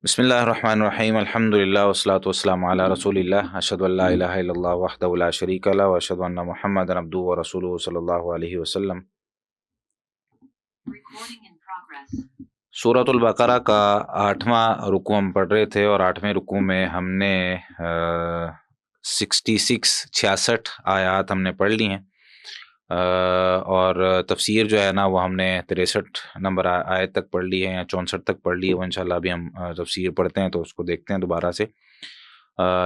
بسم اللہ الرحمن الرحیم الحمدللہ والصلاۃ والسلام علی رسول اللہ اشہد ان لا الہ الا اللہ وحدہ لا شریک لہ واشہد ان محمدا عبدہ ورسولہ صلی اللہ علیہ وسلم۔ سورۃ البقرہ کا 8واں رکوع ہم پڑھ رہے تھے، اور 8ویں رکوع میں ہم نے 66 آیات ہم نے پڑھ لی ہیں، اور تفسیر جو ہے نا وہ ہم نے 63 نمبر آیت تک پڑھ لی ہے یا 64 تک پڑھ لی ہے۔ وہ انشاءاللہ ابھی ہم تفسیر پڑھتے ہیں تو اس کو دیکھتے ہیں دوبارہ سے۔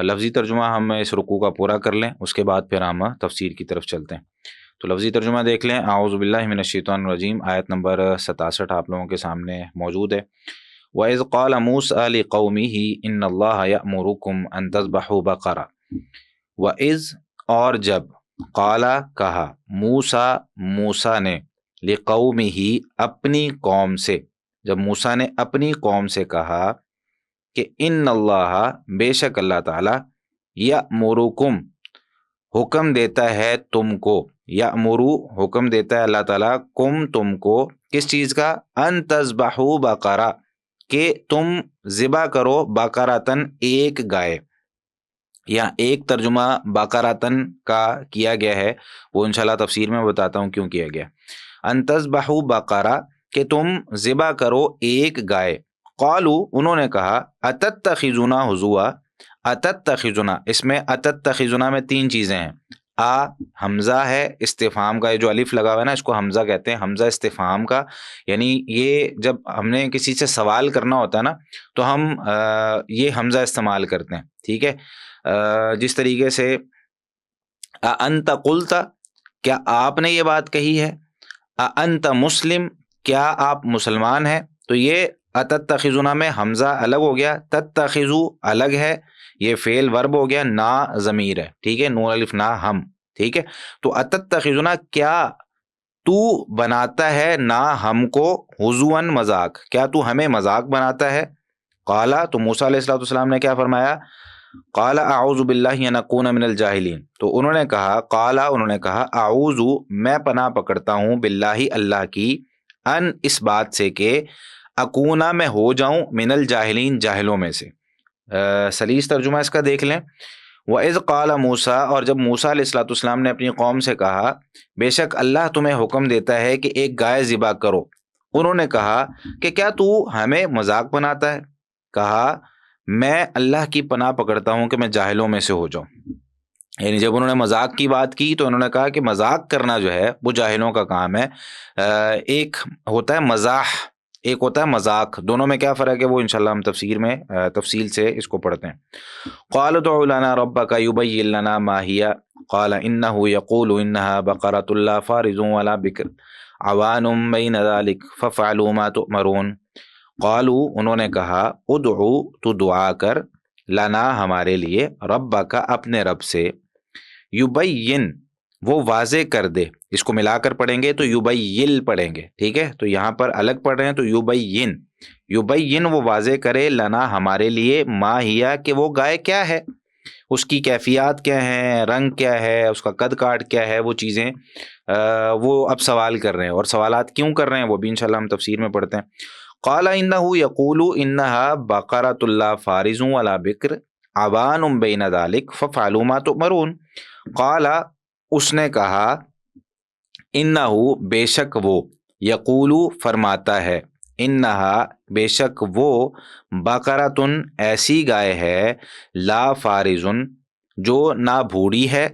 لفظی ترجمہ ہم اس رکوع کا پورا کر لیں، اس کے بعد پھر ہم تفسیر کی طرف چلتے ہیں۔ تو لفظی ترجمہ دیکھ لیں۔ اعوذ باللہ من الشیطان الرجیم، آیت نمبر 67 آپ لوگوں کے سامنے موجود ہے۔ وَإِذْ قَالَ مُوسَىٰ لِقَوْمِهِ إِنَّ اللَّهَ يَأْمُرُكُمْ أَن تَذْبَحُوا بَقَرَةً۔ وَإِذْ اور جب، قَالَ کہا، موسیٰ نے، لِقَوْمِهِ اپنی قوم سے، جب موسیٰ نے اپنی قوم سے کہا کہ ان اللہ بے شک اللہ تعالی، یأمرکم حکم دیتا ہے تم کو، یأمرو حکم دیتا ہے اللہ تعالیٰ، کم تم کو، کس چیز کا؟ ان تذبحوا بقرہ، کہ تم ذبح کرو، بقرۃن ایک گائے، یا ایک ترجمہ بقرۃن کا کیا گیا ہے، وہ انشاءاللہ تفسیر میں بتاتا ہوں کیوں کیا گیا۔ ان تذبحوا بقرہ، کہ تم ذبح کرو ایک گائے۔ قالو انہوں نے کہا، اتتخذنا ہزوا، اتتخذنا، اس میں اتتخذنا میں 3 چیزیں ہیں۔ حمزہ ہے استفہام کا، یہ جو الف لگا ہوا ہے نا اس کو حمزہ کہتے ہیں، حمزہ استفہام کا، یعنی یہ جب ہم نے کسی سے سوال کرنا ہوتا ہے نا تو ہم یہ حمزہ استعمال کرتے ہیں، ٹھیک ہے؟ جس طریقے سے انت قلت، کیا آپ نے یہ بات کہی ہے؟ انت مسلم، کیا آپ مسلمان ہیں؟ تو یہ اتتخذنا میں حمزہ الگ ہو گیا، تتخذو الگ ہے، یہ فعل ورب ہو گیا، نا ضمیر ہے، ٹھیک ہے، نون الف نا ہم، ٹھیک ہے۔ تو اتتخذنا، کیا تو بناتا ہے نا ہم کو، ہزواً مذاق، کیا تو ہمیں مذاق بناتا ہے؟ قالا، تو موسیٰ علیہ السلام نے کیا فرمایا؟ قال اعوذ باللہ ان اکون من الجاہلین، تو انہوں نے کہا، قالا انہوں نے کہا، اعوذ میں پناہ پکڑتا ہوں، باللہ اللہ کی، ان اس بات سے کہ اکونا میں ہو جاؤں، من الجاہلین جاہلوں میں سے۔ سلیس ترجمہ اس کا دیکھ لیں۔ وَإِذْ قَالَ مُوسَىٰ، اور جب موسیٰ علیہ السلام نے اپنی قوم سے کہا، بے شک اللہ تمہیں حکم دیتا ہے کہ ایک گائے ذبح کرو، انہوں نے کہا کہ کیا تو ہمیں مذاق بناتا ہے؟ کہا، میں اللہ کی پناہ پکڑتا ہوں کہ میں جاہلوں میں سے ہو جاؤں۔ یعنی جب انہوں نے مذاق کی بات کی تو انہوں نے کہا کہ مذاق کرنا جو ہے وہ جاہلوں کا کام ہے۔ ایک ہوتا ہے مزاح، ایک ہوتا ہے مذاق، دونوں میں کیا فرق ہے وہ انشاءاللہ ہم تفسیر میں تفصیل سے اس کو پڑھتے ہیں۔ قال ادع لنا ربک یبین لنا ما ہی، قال انه یقول انها بقرۃ لا فارض ولا بکر عوان بین ذلک فافعلوا ما تؤمرون۔ قالوا انہوں نے کہا، ادعو تو دعا کر، لنا ہمارے لیے، ربک اپنے رب سے، یبین وہ واضح کر دے، اس کو ملا کر پڑھیں گے تو یبین پڑھیں گے، ٹھیک ہے؟ تو یہاں پر الگ پڑھ رہے ہیں تو یبین وہ واضح کرے، لنا ہمارے لیے، ما ہیا کہ وہ گائے کیا ہے، اس کی کیفیات کیا ہیں، رنگ کیا ہے، اس کا قد کاٹ کیا ہے، وہ چیزیں وہ اب سوال کر رہے ہیں، اور سوالات کیوں کر رہے ہیں وہ بھی انشاءاللہ ہم تفسیر میں پڑھتے ہیں۔ قال انه یقول انها بقرۃ لا فارض ولا بکر عوان بین ذلک فافعلوا ما تؤمرون۔ قال اس نے کہا، انہو بے شک وہ، یقولو فرماتا ہے، انہا بے شک وہ، بقرۃن ایسی گائے ہے، لا فارضن جو نہ بھوڑی ہے،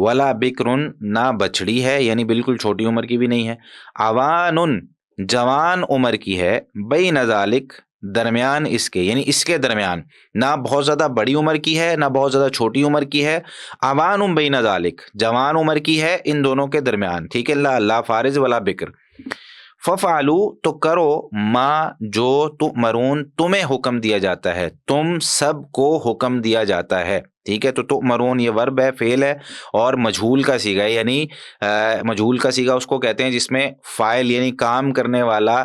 ولا بکرن نہ بچڑی ہے، یعنی بالکل چھوٹی عمر کی بھی نہیں ہے، عوانن جوان عمر کی ہے، بین ذالک درمیان اس کے، یعنی اس کے درمیان، نہ بہت زیادہ بڑی عمر کی ہے نہ بہت زیادہ چھوٹی عمر کی ہے، عوان بین ذالک جوان عمر کی ہے ان دونوں کے درمیان، ٹھیک ہے، لا فارض ولا بکر۔ ففعلوا تو کرو، ما جو تؤمرون تمہیں حکم دیا جاتا ہے، تم سب کو حکم دیا جاتا ہے، ٹھیک ہے؟ تو تؤمرون یہ ورب ہے، فعل ہے، اور مجہول کا صیغہ ہے، یعنی مجہول کا صیغہ اس کو کہتے ہیں جس میں فاعل یعنی کام کرنے والا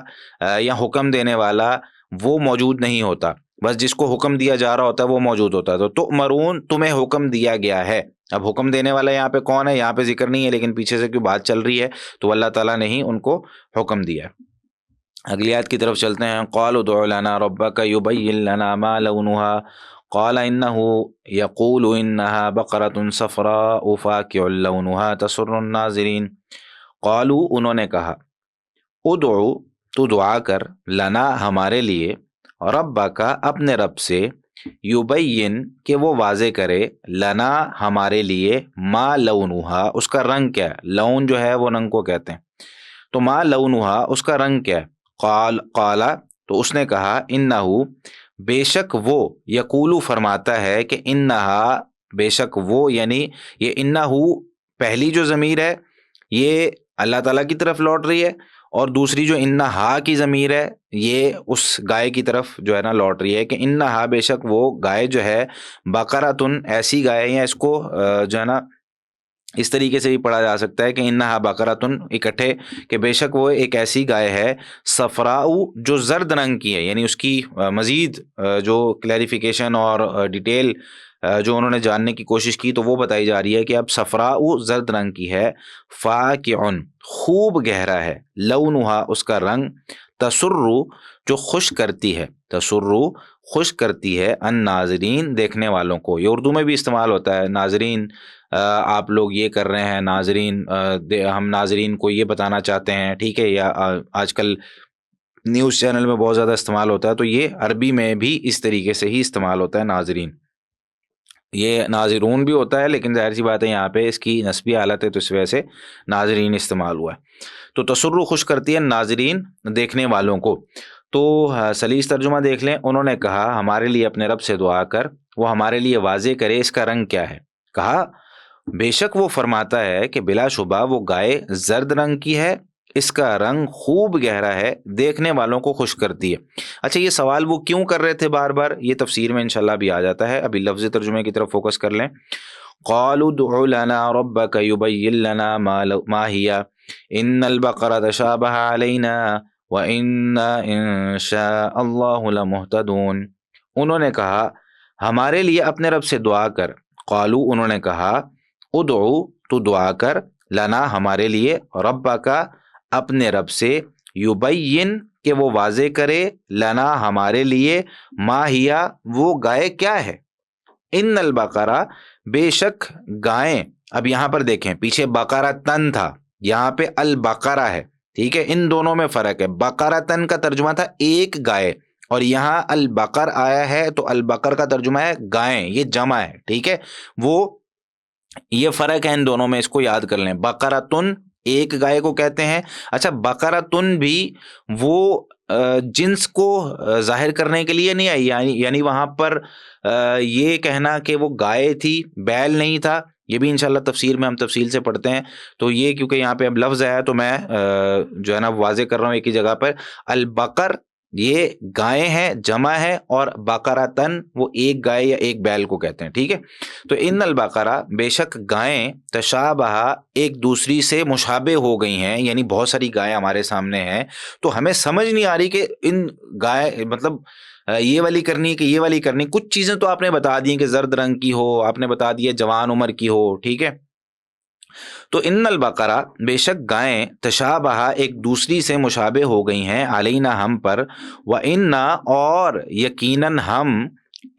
یا حکم دینے والا وہ موجود نہیں ہوتا، بس جس کو حکم دیا جا رہا ہوتا ہے وہ موجود ہوتا ہے۔ تو تؤمرون تمہیں حکم دیا گیا ہے، اب حکم دینے والا یہاں پہ کون ہے یہاں پہ ذکر نہیں ہے، لیکن پیچھے سے کیوں بات چل رہی ہے تو اللہ تعالیٰ نے ہی ان کو حکم دیا۔ اگلی آیت کی طرف چلتے ہیں. قالوا ادع لنا ربك يبين لنا ما لونها قال إنه يقول إنها بقرة صفراء فاقع لونها تسر الناظرین. قالوا انہوں نے کہا، ادعو تو دعا کر، لنا ہمارے لیے، ربک اپنے رب سے، یبین کہ وہ واضح کرے، لنا ہمارے لیے، ما لونها اس کا رنگ کیا ہے. لون جو ہے وہ رنگ کو کہتے ہیں، تو ما لونها اس کا رنگ کیا ہے. قالا تو اس نے کہا، انہو بے شک وہ، یقولو فرماتا ہے کہ انہا بے شک وہ، یعنی یہ انہو پہلی جو ضمیر ہے یہ اللہ تعالیٰ کی طرف لوٹ رہی ہے، اور دوسری جو انہا کی ضمیر ہے یہ اس گائے کی طرف جو ہے نا لوٹ رہی ہے، کہ انہا بے شک وہ گائے جو ہے، بقرۃن ایسی گائے، یا اس کو جو ہے نا اس طریقے سے بھی پڑھا جا سکتا ہے کہ انہا بقرۃن اکٹھے، کہ بے شک وہ ایک ایسی گائے ہے، صفراء جو زرد رنگ کی ہے. یعنی اس کی مزید جو کلیریفیکیشن اور ڈیٹیل جو انہوں نے جاننے کی کوشش کی تو وہ بتائی جا رہی ہے کہ اب صفراء زرد رنگ کی ہے، فاقعن خوب گہرا ہے، لونھا اس کا رنگ، تسر جو خوش کرتی ہے، تسر خوش کرتی ہے، ان ناظرین دیکھنے والوں کو. یہ اردو میں بھی استعمال ہوتا ہے، ناظرین آپ لوگ یہ کر رہے ہیں، ناظرین ہم ناظرین کو یہ بتانا چاہتے ہیں، ٹھیک ہے. یا آج کل نیوز چینل میں بہت زیادہ استعمال ہوتا ہے، تو یہ عربی میں بھی اس طریقے سے ہی استعمال ہوتا ہے ناظرین. یہ ناظرون بھی ہوتا ہے، لیکن ظاہر سی بات ہے یہاں پہ اس کی نسبی حالت ہے تو اس وجہ سے ناظرین استعمال ہوا ہے. تو تسر خوش کرتی ہے ناظرین دیکھنے والوں کو. تو سلیس ترجمہ دیکھ لیں. انہوں نے کہا ہمارے لیے اپنے رب سے دعا کر، وہ ہمارے لیے واضح کرے اس کا رنگ کیا ہے. کہا بے شک وہ فرماتا ہے کہ بلا شبہ وہ گائے زرد رنگ کی ہے، اس کا رنگ خوب گہرا ہے، دیکھنے والوں کو خوش کرتی ہے. اچھا، یہ سوال وہ کیوں کر رہے تھے بار بار، یہ تفسیر میں انشاءاللہ بھی آ جاتا ہے. ابھی لفظ ترجمے کی طرف فوکس کر لیں. قالوا ادع لنا ربك يبين لنا ما هي ان البقرة تشابه علينا وإنا ان شاء الله لمهتدون. انہوں نے کہا ہمارے لیے اپنے رب سے دعا کر. قالوا انہوں نے کہا، ادعو تو دعا کر، لنا ہمارے لیے، ربک اپنے رب سے، یبین کہ وہ واضح کرے، لنا ہمارے لیے، ما ہیا وہ گائے کیا ہے. ان البقرہ بے شک گائیں. اب یہاں پر دیکھیں، پیچھے بقرۃن تھا، یہاں پہ البقرہ ہے، ٹھیک ہے. ان دونوں میں فرق ہے. بقرۃن کا ترجمہ تھا ایک گائے، اور یہاں البقر آیا ہے تو البقر کا ترجمہ ہے گائیں، یہ جمع ہے، ٹھیک ہے. وہ یہ فرق ہے ان دونوں میں، اس کو یاد کر لیں. بقرۃن ایک گائے کو کہتے ہیں. اچھا، بقرۃن بھی وہ جنس کو ظاہر کرنے کے لیے نہیں آئی، یعنی وہاں پر یہ کہنا کہ وہ گائے تھی، بیل نہیں تھا. یہ بھی انشاءاللہ تفسیر میں ہم تفصیل سے پڑھتے ہیں. تو یہ کیونکہ یہاں پہ اب لفظ آیا تو میں جو ہے نا واضح کر رہا ہوں ایک ہی جگہ پر. البقر یہ گائے ہیں، جمع ہے، اور بقرۃن وہ ایک گائے یا ایک بیل کو کہتے ہیں، ٹھیک ہے. تو ان البقرہ بے شک گائیں، تشابہ ایک دوسری سے مشابہ ہو گئی ہیں، یعنی بہت ساری گائیں ہمارے سامنے ہیں، تو ہمیں سمجھ نہیں آ رہی کہ ان گائے مطلب یہ والی کرنی کہ یہ والی کرنی. کچھ چیزیں تو آپ نے بتا دی کہ زرد رنگ کی ہو، آپ نے بتا دیا جوان عمر کی ہو، ٹھیک ہے. تو ان البقرہ بے شک گائیں، تشابہ ایک دوسری سے مشابہ ہو گئی ہیں، علینا ہم پر، وَإِنَّا اور یقیناً ہم،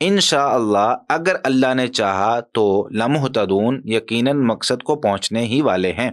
انشاءاللہ اگر اللہ نے چاہا تو، لمہتدون یقیناً مقصد کو پہنچنے ہی والے ہیں.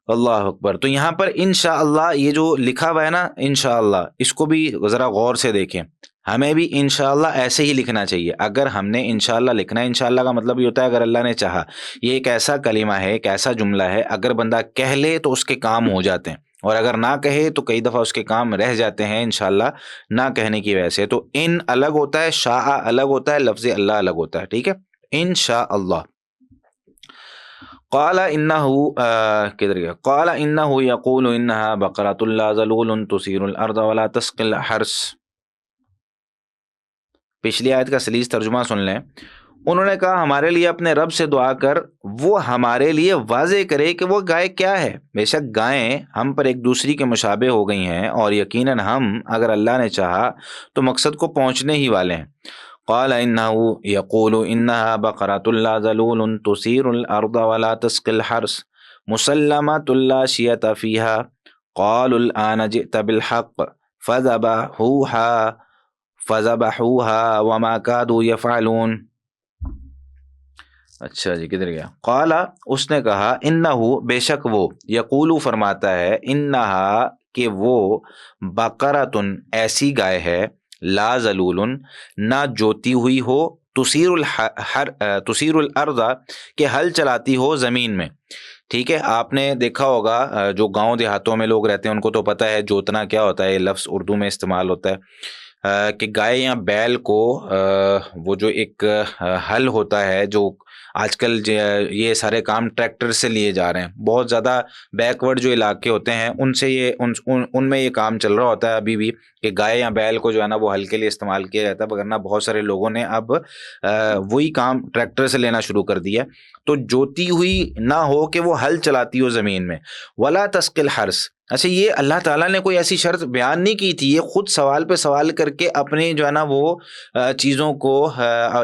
اللہ اکبر. تو یہاں پر انشاءاللہ یہ جو لکھا ہوا ہے نا انشاءاللہ، اس کو بھی ذرا غور سے دیکھیں. ہمیں بھی انشاءاللہ ایسے ہی لکھنا چاہیے. اگر ہم نے انشاءاللہ لکھنا ہے، انشاءاللہ کا مطلب یہ ہوتا ہے اگر اللہ نے چاہا. یہ ایک ایسا کلمہ ہے، ایک ایسا جملہ ہے، اگر بندہ کہہ لے تو اس کے کام ہو جاتے ہیں، اور اگر نہ کہے تو کئی دفعہ اس کے کام رہ جاتے ہیں انشاءاللہ نہ کہنے کی وجہ سے. تو ان الگ ہوتا ہے، شاء الگ ہوتا ہے، لفظ اللہ الگ ہوتا ہے، ٹھیک ہے. انشاءاللہ. قال انه کدھر گیا، قال انه يقول انها بقرة لا ذلول تثير الارض ولا تسقي الحرث. پچھلی آیت کا سلیس ترجمہ سن لیں. انہوں نے کہا ہمارے لیے اپنے رب سے دعا کر، وہ ہمارے لیے واضح کرے کہ وہ گائے کیا ہے. بے شک گائیں ہم پر ایک دوسری کے مشابہ ہو گئی ہیں، اور یقیناً ہم اگر اللہ نے چاہا تو مقصد کو پہنچنے ہی والے ہیں. قال انه يقول انها بقرة لا ذلول تثير الارض ولا تسقي الحرث مسلمة لا شية فيها قالوا الآن جئت بالحق فذبحوها وما كادوا يفعلون. اچھا جی کدھر گیا؟ قال اس نے کہا انہو بے شک وہ، یقولو فرماتا ہے، انہا کہ وہ، بقرۃ ایسی گائے ہے، لا ذلول نہ جوتی ہوئی ہو، تثیر الارض کہ ہل چلاتی ہو زمین میں. ٹھیک ہے، آپ نے دیکھا ہوگا جو گاؤں دیہاتوں میں لوگ رہتے ہیں ان کو تو پتہ ہے جوتنا کیا ہوتا ہے، یہ لفظ اردو میں استعمال ہوتا ہے کہ گائے یا بیل کو وہ جو ایک ہل ہوتا ہے، جو آج کل یہ سارے کام ٹریکٹر سے لیے جا رہے ہیں، بہت زیادہ بیکورڈ جو علاقے ہوتے ہیں ان سے یہ ان میں یہ کام چل رہا ہوتا ہے ابھی بھی، کہ گائے یا بیل کو جو ہے نا وہ ہل کے لیے استعمال کیا جاتا ہے، وگرنہ بہت سارے لوگوں نے اب وہی کام ٹریکٹر سے لینا شروع کر دیا. تو جوتی ہوئی نہ ہو کہ وہ ہل چلاتی ہو زمین میں. ولا تسقی الحرث، اچھا یہ اللہ تعالیٰ نے کوئی ایسی شرط بیان نہیں کی تھی، یہ خود سوال پہ سوال کر کے اپنے جو ہے نا وہ چیزوں کو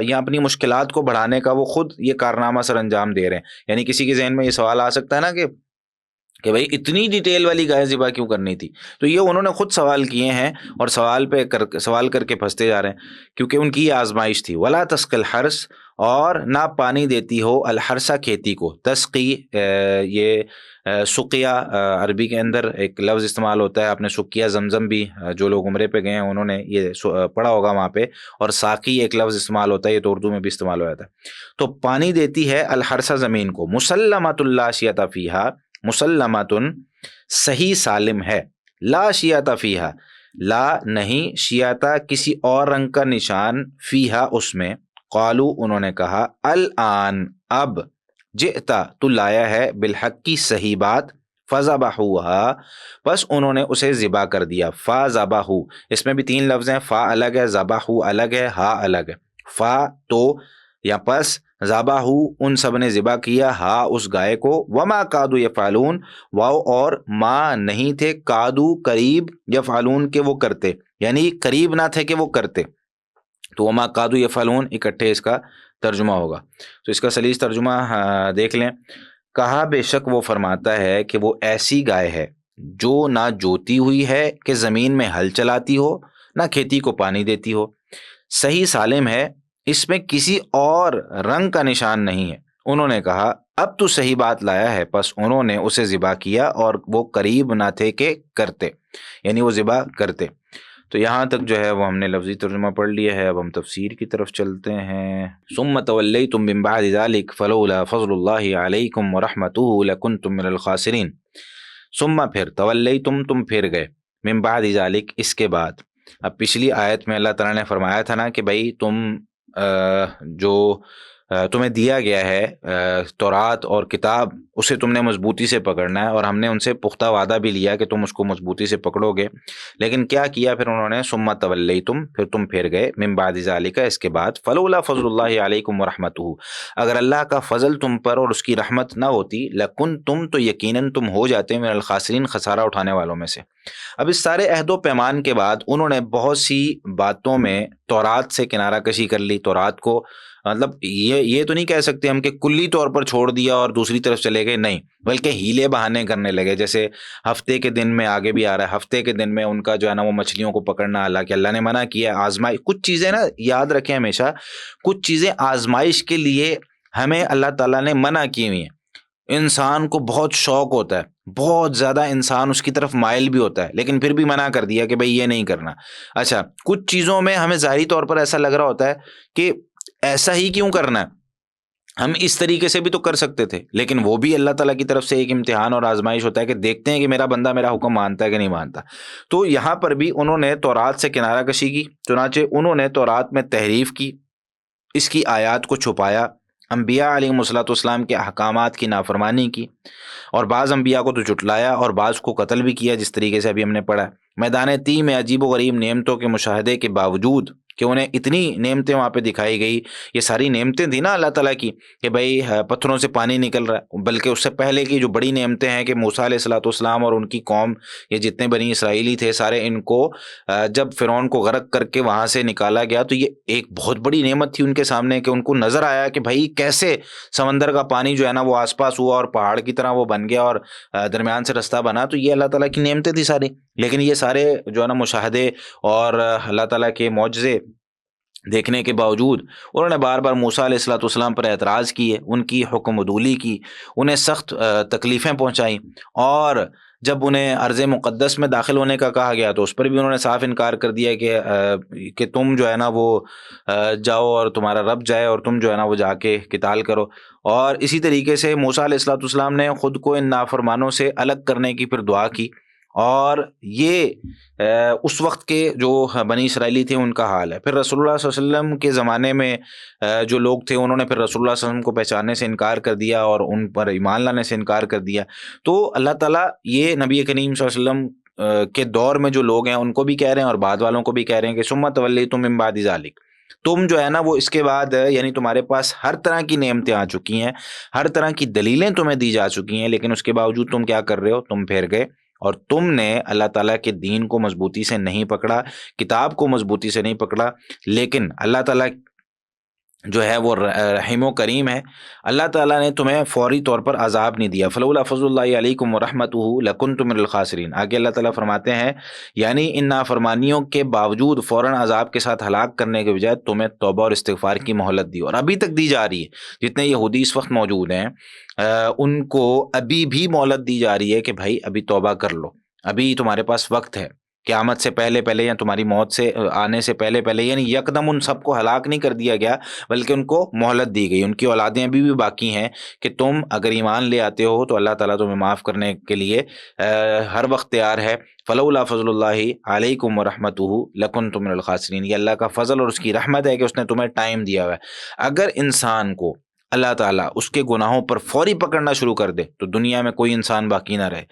یا اپنی مشکلات کو بڑھانے کا وہ خود یہ کارنامہ سر انجام دے رہے ہیں. یعنی کسی کے ذہن میں یہ سوال آ سکتا ہے نا کہ بھائی اتنی ڈیٹیل والی گائے ذبح کیوں کرنی تھی، تو یہ انہوں نے خود سوال کیے ہیں اور سوال کر کے پھنستے جا رہے ہیں، کیونکہ ان کی یہ آزمائش تھی. ولا تسقی الحرث، اور نہ پانی دیتی ہو الحرث کھیتی کو. تسقی یہ سقیا عربی کے اندر ایک لفظ استعمال ہوتا ہے، آپ نے سقیا زمزم بھی جو لوگ عمرے پہ گئے ہیں انہوں نے یہ پڑھا ہوگا وہاں پہ، اور ساقی ایک لفظ استعمال ہوتا ہے، یہ تو اردو میں بھی استعمال ہو جاتا ہے. تو پانی دیتی ہے الحرث زمین کو. مسلمۃ لا شیۃ فیہا، مسلمۃ صحیح سالم ہے، لا شیۃ فیہا لا نہیں، شیعتا کسی اور رنگ کا نشان، فیہا اس میں. قالو انہوں نے کہا، الآن اب، جئتا تو لایا ہے، بالحق کی صحیح بات، فذبحوها بس انہوں نے اسے ذبح کر دیا. فذبحوا اس میں بھی 3 لفظ ہیں، فا الگ ہے، ذبحوا الگ ہے، ہا الگ ہے. فا تو یا پس، ذبحوا ان سب نے ذبح کیا، ہا اس گائے کو. وما کادو یفعلون، واو اور ما نہیں تھے، کادو قریب، یفعلون کے وہ کرتے، یعنی قریب نہ تھے کہ وہ کرتے. تو وما کادو یفعلون اکٹھے اس کا ترجمہ ہوگا. تو اس کا سلیس ترجمہ دیکھ لیں. کہا بے شک وہ فرماتا ہے کہ وہ ایسی گائے ہے جو نہ جوتی ہوئی ہے کہ زمین میں ہل چلاتی ہو، نہ کھیتی کو پانی دیتی ہو، صحیح سالم ہے، اس میں کسی اور رنگ کا نشان نہیں ہے. انہوں نے کہا اب تو صحیح بات لایا ہے، پس انہوں نے اسے ذبح کیا اور وہ قریب نہ تھے کہ کرتے، یعنی وہ ذبح کرتے. تو یہاں تک جو ہے وہ ہم نے لفظی ترجمہ پڑھ لیا ہے. اب ہم تفسیر کی طرف چلتے ہیں. ثم تولیتم من بعد ذلک فلولا فضل اللہ علیکم ورحمتہ لکنتم من الخاسرین. ثم پھر، تولیتم تم پھر گئے، من بعد ذلک اس کے بعد. اب پچھلی آیت میں اللہ تعالیٰ نے فرمایا تھا نا کہ بھائی تم جو تمہیں دیا گیا ہے تورات اور کتاب، اسے تم نے مضبوطی سے پکڑنا ہے، اور ہم نے ان سے پختہ وعدہ بھی لیا کہ تم اس کو مضبوطی سے پکڑو گے. لیکن کیا کیا پھر انہوں نے؟ ثم تولیتم پھر تم پھر گئے، من بعد ذالک اس کے بعد. فلولا فضل اللہ علیکم ورحمتہ اگر اللہ کا فضل تم پر اور اس کی رحمت نہ ہوتی، لکنتم تو یقیناً تم ہو جاتے من الخاسرین خسارہ اٹھانے والوں میں سے. اب اس سارے عہد و پیمان کے بعد انہوں نے بہت سی باتوں میں تورات سے کنارہ کشی کر لی. تورات کو مطلب یہ تو نہیں کہہ سکتے ہم کہ کلی طور پر چھوڑ دیا اور دوسری طرف چلے گئے، نہیں، بلکہ ہیلے بہانے کرنے لگے. جیسے ہفتے کے دن میں آگے بھی آ رہا ہے، ہفتے کے دن میں ان کا جو ہے نا وہ مچھلیوں کو پکڑنا، حالانکہ اللہ نے منع کیا ہے. آزمائش، کچھ چیزیں نا یاد رکھیں ہمیشہ، کچھ چیزیں آزمائش کے لیے ہمیں اللہ تعالیٰ نے منع کی ہوئی ہیں. انسان کو بہت شوق ہوتا ہے، بہت زیادہ انسان اس کی طرف مائل بھی ہوتا ہے، لیکن پھر بھی منع کر دیا کہ بھئی یہ نہیں کرنا. اچھا، کچھ چیزوں میں ہمیں ظاہری طور پر ایسا لگ رہا ہوتا ہے کہ ایسا ہی کیوں کرنا ہے، ہم اس طریقے سے بھی تو کر سکتے تھے، لیکن وہ بھی اللہ تعالیٰ کی طرف سے ایک امتحان اور آزمائش ہوتا ہے کہ دیکھتے ہیں کہ میرا بندہ میرا حکم مانتا ہے کہ نہیں مانتا. تو یہاں پر بھی انہوں نے تورات سے کنارہ کشی کی، چنانچہ انہوں نے تورات میں تحریف کی، اس کی آیات کو چھپایا، انبیاء علیہم الصلوۃ والسلام کے احکامات کی نافرمانی کی، اور بعض انبیاء کو تو جھٹلایا اور بعض کو قتل بھی کیا، جس طریقے سے ابھی ہم نے پڑھا. میدان تی میں عجیب و غریب نعمتوں کے مشاہدے کے باوجود کہ انہیں اتنی نعمتیں وہاں پہ دکھائی گئی. یہ ساری نعمتیں تھیں نا اللہ تعالیٰ کی کہ بھائی پتھروں سے پانی نکل رہا ہے. بلکہ اس سے پہلے کی جو بڑی نعمتیں ہیں کہ موسیٰ علیہ الصلوۃ والسلام اور ان کی قوم، یہ جتنے بنی اسرائیلی تھے سارے، ان کو جب فرعون کو غرق کر کے وہاں سے نکالا گیا تو یہ ایک بہت بڑی نعمت تھی ان کے سامنے کہ ان کو نظر آیا کہ بھائی کیسے سمندر کا پانی جو ہے نا وہ آس پاس ہوا اور پہاڑ کی طرح وہ بن گیا اور درمیان سے رستہ بنا. تو یہ اللہ تعالیٰ کی نعمتیں تھی ساری. لیکن یہ سارے جو ہے نا مشاہدے اور اللہ تعالیٰ کے معجزے دیکھنے کے باوجود انہوں نے بار بار موسیٰ علیہ الصلوۃ والسلام پر اعتراض کیے، ان کی حکم عدولی کی، انہیں سخت تکلیفیں پہنچائیں. اور جب انہیں ارض مقدس میں داخل ہونے کا کہا گیا تو اس پر بھی انہوں نے صاف انکار کر دیا کہ تم جو ہے نا وہ جاؤ اور تمہارا رب جائے اور تم جو ہے نا وہ جا کے قتال کرو. اور اسی طریقے سے موسیٰ علیہ الصلوۃ والسلام نے خود کو ان نافرمانوں سے الگ کرنے کی پھر دعا کی. اور یہ اس وقت کے جو بنی اسرائیلی تھے ان کا حال ہے. پھر رسول اللہ صلی اللہ علیہ وسلم کے زمانے میں جو لوگ تھے انہوں نے پھر رسول اللہ صلی اللہ علیہ وسلم کو پہچاننے سے انکار کر دیا اور ان پر ایمان لانے سے انکار کر دیا. تو اللہ تعالیٰ یہ نبی کریم صلی اللہ علیہ وسلم کے دور میں جو لوگ ہیں ان کو بھی کہہ رہے ہیں اور بعد والوں کو بھی کہہ رہے ہیں کہ ثم تولیتم من بعد ذلک، تم جو ہے نا وہ اس کے بعد، یعنی تمہارے پاس ہر طرح کی نعمتیں آ چکی ہیں، ہر طرح کی دلیلیں تمہیں دی جا چکی ہیں، لیکن اس کے باوجود تم کیا کر رہے ہو؟ تم پھیر گئے اور تم نے اللہ تعالیٰ کے دین کو مضبوطی سے نہیں پکڑا، کتاب کو مضبوطی سے نہیں پکڑا. لیکن اللہ تعالیٰ جو ہے وہ رحیم و کریم ہے. اللہ تعالیٰ نے تمہیں فوری طور پر عذاب نہیں دیا. فلولا فضل اللہ علیکم ورحمتہ لکنتم من الخاسرین. آگے اللہ تعالیٰ فرماتے ہیں یعنی ان نافرمانیوں کے باوجود فوراً عذاب کے ساتھ ہلاک کرنے کے بجائے تمہیں توبہ اور استغفار کی مہلت دی، اور ابھی تک دی جا رہی ہے. جتنے یہودی اس وقت موجود ہیں ان کو ابھی بھی مہلت دی جا رہی ہے کہ بھائی ابھی توبہ کر لو، ابھی تمہارے پاس وقت ہے. قیامت سے پہلے پہلے یا تمہاری موت سے آنے سے پہلے پہلے، یعنی یکدم ان سب کو ہلاک نہیں کر دیا گیا بلکہ ان کو مہلت دی گئی. ان کی اولادیں ابھی بھی باقی ہیں کہ تم اگر ایمان لے آتے ہو تو اللہ تعالیٰ تمہیں معاف کرنے کے لیے ہر وقت تیار ہے. فلولا فضل اللہ علیکم ورحمتہ لکنتم من الخاسرین. یہ اللہ کا فضل اور اس کی رحمت ہے کہ اس نے تمہیں ٹائم دیا ہوا ہے. اگر انسان کو اللہ تعالیٰ اس کے گناہوں پر فوری پکڑنا شروع کر دے تو دنیا میں کوئی انسان باقی نہ رہے.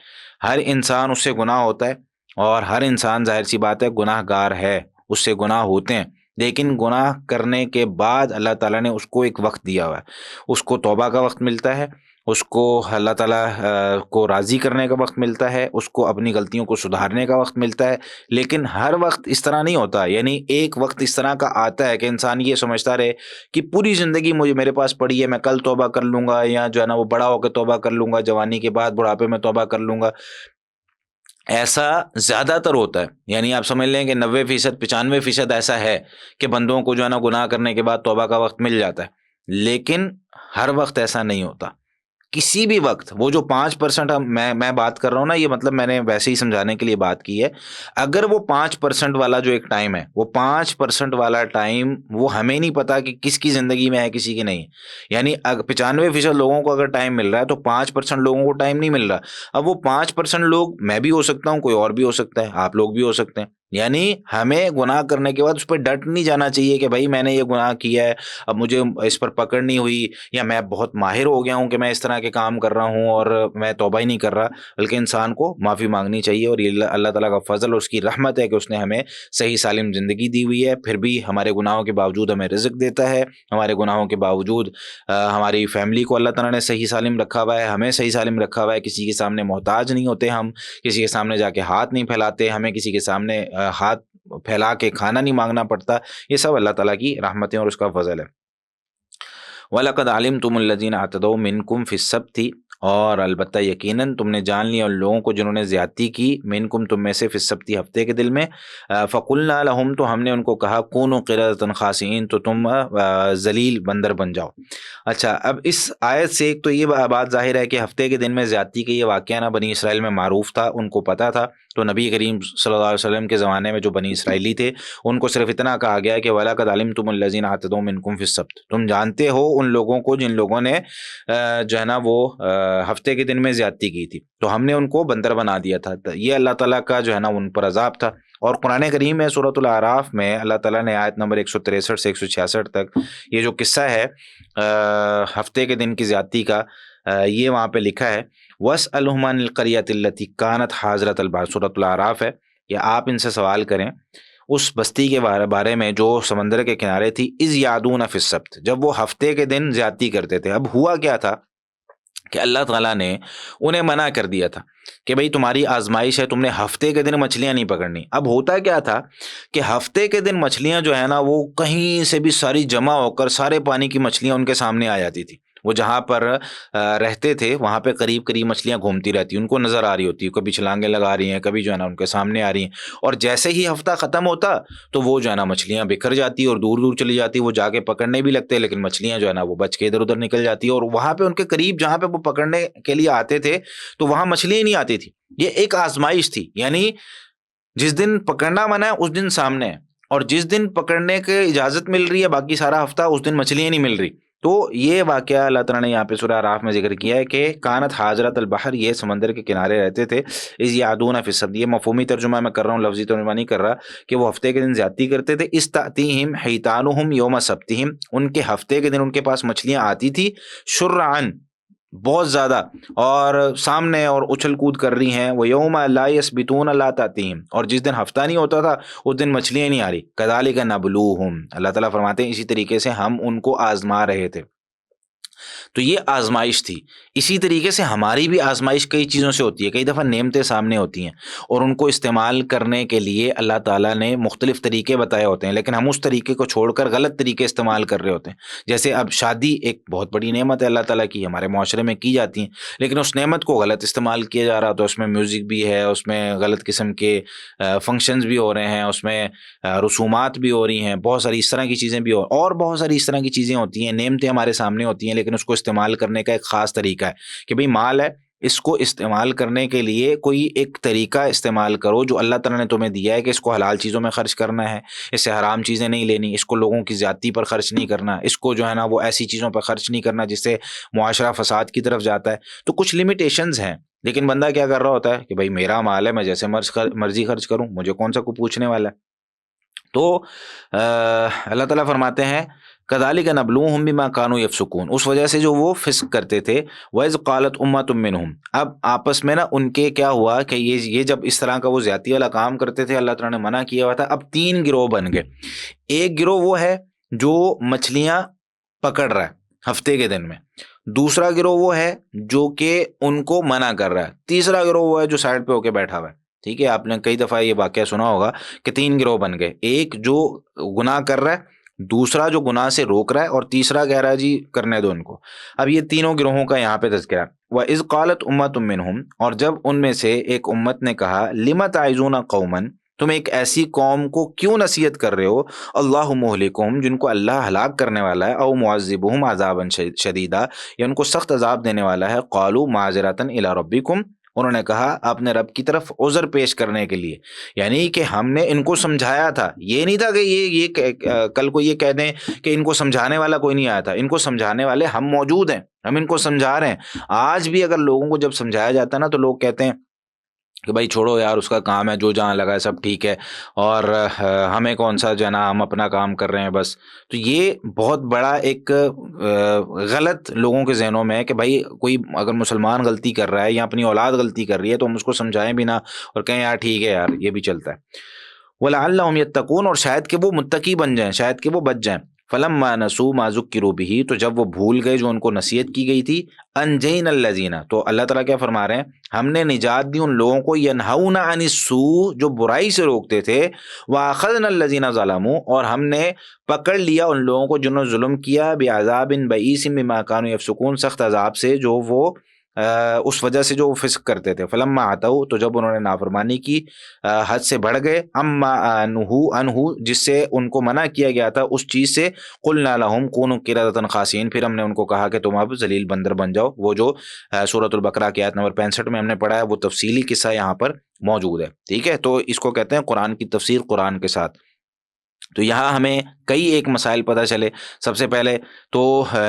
ہر انسان اس سے گناہ ہوتا ہے اور ہر انسان ظاہر سی بات ہے گناہ گار ہے، اس سے گناہ ہوتے ہیں. لیکن گناہ کرنے کے بعد اللہ تعالیٰ نے اس کو ایک وقت دیا ہوا ہے، اس کو توبہ کا وقت ملتا ہے، اس کو اللہ تعالیٰ کو راضی کرنے کا وقت ملتا ہے، اس کو اپنی غلطیوں کو سدھارنے کا وقت ملتا ہے. لیکن ہر وقت اس طرح نہیں ہوتا. یعنی ایک وقت اس طرح کا آتا ہے کہ انسان یہ سمجھتا رہے کہ پوری زندگی میرے پاس پڑی ہے، میں کل توبہ کر لوں گا، یا جو ہے نا وہ بڑا ہو کے توبہ کر لوں گا، جوانی کے بعد بڑھاپے میں توبہ کر لوں گا. ایسا زیادہ تر ہوتا ہے. یعنی آپ سمجھ لیں کہ 90% 95% ایسا ہے کہ بندوں کو جو ہے نا گناہ کرنے کے بعد توبہ کا وقت مل جاتا ہے. لیکن ہر وقت ایسا نہیں ہوتا. کسی بھی وقت وہ جو 5% میں بات کر رہا ہوں نا، یہ مطلب میں نے ویسے ہی سمجھانے کے لیے بات کی ہے. اگر وہ 5% والا جو ایک ٹائم ہے، وہ 5% والا ٹائم وہ ہمیں نہیں پتا کہ کس کی زندگی میں ہے کسی کی نہیں. یعنی 95% لوگوں کو اگر ٹائم مل رہا ہے تو 5% لوگوں کو ٹائم نہیں مل رہا. اب وہ 5% لوگ، میں بھی ہو سکتا ہوں، کوئی اور بھی ہو سکتا ہے، آپ لوگ بھی ہو سکتے ہیں. یعنی ہمیں گناہ کرنے کے بعد اس پہ ڈٹ نہیں جانا چاہیے کہ بھائی میں نے یہ گناہ کیا ہے، اب مجھے اس پر پکڑ نہیں ہوئی، یا میں بہت ماہر ہو گیا ہوں کہ میں اس طرح کے کام کر رہا ہوں اور میں توبہ ہی نہیں کر رہا. بلکہ انسان کو معافی مانگنی چاہیے. اور یہ اللہ تعالیٰ کا فضل اور اس کی رحمت ہے کہ اس نے ہمیں صحیح سالم زندگی دی ہوئی ہے، پھر بھی ہمارے گناہوں کے باوجود ہمیں رزق دیتا ہے. ہمارے گناہوں کے باوجود ہماری فیملی کو اللہ تعالیٰ نے صحیح سالم رکھا ہوا ہے، ہمیں صحیح سالم رکھا ہوا ہے. کسی کے سامنے محتاج نہیں ہوتے، ہم کسی کے سامنے جا کے ہاتھ نہیں پھیلاتے، ہمیں کسی کے سامنے ہاتھ پھیلا کے کھانا نہیں مانگنا پڑتا. یہ سب اللہ تعالیٰ کی رحمتیں اور اس کا فضل ہے. وَلَقَدْ عَلِمْتُمُ الَّذِينَ اعْتَدَوْا مِنْكُمْ فِي السَّبْتِ، اور البتہ یقیناً تم نے جان لیا ان لوگوں کو جنہوں نے زیادتی کی، منکم تم میں سے، فی السبت ہفتے کے دن میں. فقلنا لہم، تو ہم نے ان کو کہا، کونوا قردۃ خاسئین، تو تم ذلیل بندر بن جاؤ. اچھا، اب اس آیت سے ایک تو یہ بات ظاہر ہے کہ ہفتے کے دن میں زیادتی کا یہ واقعہ نا بنی اسرائیل میں معروف تھا، ان کو پتہ تھا. تو نبی کریم صلی اللہ علیہ وسلم کے زمانے میں جو بنی اسرائیلی تھے ان کو صرف اتنا کہا گیا کہ وَلَقَدْ عَلِمْتُمُ الَّذِينَ اعْتَدَوْا مِنْكُمْ فِي السَّبْتِ، تم جانتے ہو ان لوگوں کو جن لوگوں نے جو ہے نا وہ ہفتے کے دن میں زیادتی کی تھی، تو ہم نے ان کو بندر بنا دیا تھا. یہ اللہ تعالیٰ کا جو ہے نا ان پر عذاب تھا. اور قرآن کریم میں سورۃ الاعراف میں اللہ تعالیٰ نے آیت نمبر 163 سے 166 تک یہ جو قصہ ہے ہفتے کے دن کی زیادتی کا، یہ وہاں پہ لکھا ہے. وَاسْأَلْهُمْ عَنِ الْقَرْيَةِ الَّتِي كَانَتْ حَاضِرَةَ الْبَحْرِ، سورۃ الاعراف ہے. کہ آپ ان سے سوال کریں اس بستی کے بارے میں جو سمندر کے کنارے تھی، اذ یعدون فی السبت، جب وہ ہفتے کے دن زیادتی کرتے تھے۔ اب ہوا کیا تھا کہ اللہ تعالیٰ نے انہیں منع کر دیا تھا کہ بھئی تمہاری آزمائش ہے، تم نے ہفتے کے دن مچھلیاں نہیں پکڑنی۔ اب ہوتا کیا تھا کہ ہفتے کے دن مچھلیاں جو ہے نا وہ کہیں سے بھی ساری جمع ہو کر سارے پانی کی مچھلیاں ان کے سامنے آ جاتی تھی۔ وہ جہاں پر رہتے تھے وہاں پہ قریب قریب مچھلیاں گھومتی رہتی، ان کو نظر آ رہی ہوتی، کبھی چھلانگیں لگا رہی ہیں، کبھی جو ہے نا ان کے سامنے آ رہی ہیں، اور جیسے ہی ہفتہ ختم ہوتا تو وہ جو ہے نا مچھلیاں بکھر جاتی اور دور دور چلی جاتی، وہ جا کے پکڑنے بھی لگتے لیکن مچھلیاں جو ہے نا وہ بچ کے ادھر ادھر نکل جاتی، اور وہاں پہ ان کے قریب جہاں پہ وہ پکڑنے کے لیے آتے تھے تو وہاں مچھلیاں ہی نہیں آتی تھی۔ یہ ایک آزمائش تھی، یعنی جس دن پکڑنا منع ہے اس دن سامنے ہے، اور جس دن پکڑنے کی اجازت مل رہی ہے باقی سارا ہفتہ اس دن مچھلیاں نہیں مل رہی۔ تو یہ واقعہ اللہ تعالیٰ نے یہاں پہ سورہ اعراف میں ذکر کیا ہے کہ کانت حاضرۃ البحر، یہ سمندر کے کنارے رہتے تھے، اذ یعدون فی السبت، یہ مفہومی ترجمہ میں کر رہا ہوں، لفظی ترجمہ نہیں کر رہا، کہ وہ ہفتے کے دن زیادتی کرتے تھے، اذ تأتیہم حیتانہم یوم سبتہم، ان کے ہفتے کے دن ان کے پاس مچھلیاں آتی تھی، شرعن، بہت زیادہ، اور سامنے اور اچھل کود کر رہی ہیں، وہ یوم لا یسبتون لا تأتیہم، اور جس دن ہفتہ نہیں ہوتا تھا اس دن مچھلیاں نہیں آ رہی، کذالک نبلوہم، اللہ تعالیٰ فرماتے ہیں اسی طریقے سے ہم ان کو آزما رہے تھے۔ تو یہ آزمائش تھی۔ اسی طریقے سے ہماری بھی آزمائش کئی چیزوں سے ہوتی ہے، کئی دفعہ نعمتیں سامنے ہوتی ہیں اور ان کو استعمال کرنے کے لیے اللہ تعالیٰ نے مختلف طریقے بتائے ہوتے ہیں، لیکن ہم اس طریقے کو چھوڑ کر غلط طریقے استعمال کر رہے ہوتے ہیں۔ جیسے اب شادی ایک بہت بڑی نعمت ہے اللہ تعالیٰ کی، ہمارے معاشرے میں کی جاتی ہیں، لیکن اس نعمت کو غلط استعمال کیا جا رہا، تو اس میں میوزک بھی ہے، اس میں غلط قسم کے فنکشنز بھی ہو رہے ہیں، اس میں رسومات بھی ہو رہی ہیں، بہت ساری اس طرح کی چیزیں بھی اور بہت ساری اس طرح کی چیزیں ہوتی ہیں، نعمتیں ہمارے سامنے ہوتی ہیں، لیکن اس کو استعمال کرنے کا ایک خاص طریقہ ہے کہ بھئی مال ہے، اس کو استعمال کرنے کے لیے کوئی ایک طریقہ استعمال کرو جو اللہ تعالیٰ نے تمہیں دیا ہے کہ اس کو حلال چیزوں میں خرچ کرنا ہے، اس سے حرام چیزیں نہیں لینی، اس کو لوگوں کی زیادتی پر خرچ نہیں کرنا، اس کو جو ہے نا وہ ایسی چیزوں پر خرچ نہیں کرنا جس سے معاشرہ فساد کی طرف جاتا ہے۔ تو کچھ لمیٹیشنز ہیں، لیکن بندہ کیا کر رہا ہوتا ہے کہ بھئی میرا مال ہے، میں جیسے مرضی خرچ کروں، مجھے کون سا کوئی پوچھنے والا ہے۔ تو اللہ تعالیٰ فرماتے ہیں کذالک نبلوہم بما کانوا یفسقون، اس وجہ سے جو وہ فسق کرتے تھے، وَإِذْ قَالَتْ أُمَّةٌ مِّنْهُمْ، اب آپس میں نا ان کے کیا ہوا کہ یہ جب اس طرح کا وہ زیادتی والا کام کرتے تھے، اللہ تعالیٰ نے منع کیا ہوا تھا، اب 3 گروہ بن گئے۔ ایک گروہ وہ ہے جو مچھلیاں پکڑ رہا ہے ہفتے کے دن میں، دوسرا گروہ وہ ہے جو کہ ان کو منع کر رہا ہے، تیسرا گروہ وہ ہے جو سائڈ پہ ہو کے بیٹھا ہوا ہے۔ ٹھیک ہے، آپ نے کئی دفعہ یہ واقعہ سنا ہوگا کہ 3 گروہ بن گئے، ایک جو گناہ کر رہا ہے، دوسرا جو گناہ سے روک رہا ہے، اور تیسرا کہہ رہا ہے جی کرنے دو ان کو۔ اب یہ تینوں گروہوں کا یہاں پہ تذکرہ۔ وَإِذْ قَالَتْ أُمَّةٌ مِّنْهُمْ، اور جب ان میں سے ایک امت نے کہا، لِمَ تَعِظُونَ قَوْمًا، تم ایک ایسی قوم کو کیوں نصیحت کر رہے ہو، اللہ مہلکہم، جن کو اللہ ہلاک کرنے والا ہے، او معذبہم عذابا شدیدا، یا ان کو سخت عذاب دینے والا ہے، قالوا معذرۃ الی ربکم، انہوں نے کہا اپنے رب کی طرف عذر پیش کرنے کے لیے، یعنی کہ ہم نے ان کو سمجھایا تھا، یہ نہیں تھا کہ یہ کل کو یہ کہہ دیں کہ ان کو سمجھانے والا کوئی نہیں آیا تھا، ان کو سمجھانے والے ہم موجود ہیں، ہم ان کو سمجھا رہے ہیں۔ آج بھی اگر لوگوں کو جب سمجھایا جاتا ہے نا تو لوگ کہتے ہیں کہ بھائی چھوڑو یار، اس کا کام ہے، جو جہاں لگا ہے سب ٹھیک ہے، اور ہمیں کون سا جو ہے نا، ہم اپنا کام کر رہے ہیں بس۔ تو یہ بہت بڑا ایک غلط لوگوں کے ذہنوں میں ہے کہ بھائی کوئی اگر مسلمان غلطی کر رہا ہے یا اپنی اولاد غلطی کر رہی ہے تو ہم اس کو سمجھائیں بھی نہ اور کہیں یار ٹھیک ہے یار یہ بھی چلتا ہے۔ وَلَعَلَّهُمْ يَتَّقُونَ، اور شاید کہ وہ متقی بن جائیں، شاید کہ وہ بچ جائیں۔ فَلَمَّا نَسُوا مَا ذُكِّرُوا بِهِ، تو جب وہ بھول گئے جو ان کو نصیحت کی گئی تھی، أَنْجَيْنَا الَّذِينَ، تو اللہ تعالیٰ کیا فرما رہے ہیں، ہم نے نجات دی ان لوگوں کو، يَنْهَوْنَ عَنِ السُّوءِ، جو برائی سے روکتے تھے، وَأَخَذْنَا الَّذِينَ ظَلَمُوا، اور ہم نے پکڑ لیا ان لوگوں کو جنہوں نے ظلم کیا، بِعَذَابٍ بَئِيسٍ بِمَا كَانُوا يَفْسُقُونَ، سخت عذاب سے جو وہ اس وجہ سے جو وہ فسق کرتے تھے۔ فلما عتوا، تو جب انہوں نے نافرمانی کی، حد سے بڑھ گئے، اما انہو، جس سے ان کو منع کیا گیا تھا اس چیز سے، قلنا لہم کونوا قردۃ خاسئین، پھر ہم نے ان کو کہا کہ تم اب ذلیل بندر بن جاؤ۔ وہ جو سورۃ البقرہ کی آیت نمبر 65 میں ہم نے پڑھا ہے، وہ تفصیلی قصہ یہاں پر موجود ہے۔ ٹھیک ہے، تو اس کو کہتے ہیں قرآن کی تفسیر قرآن کے ساتھ۔ تو یہاں ہمیں کئی ایک مسائل پتہ چلے۔ سب سے پہلے تو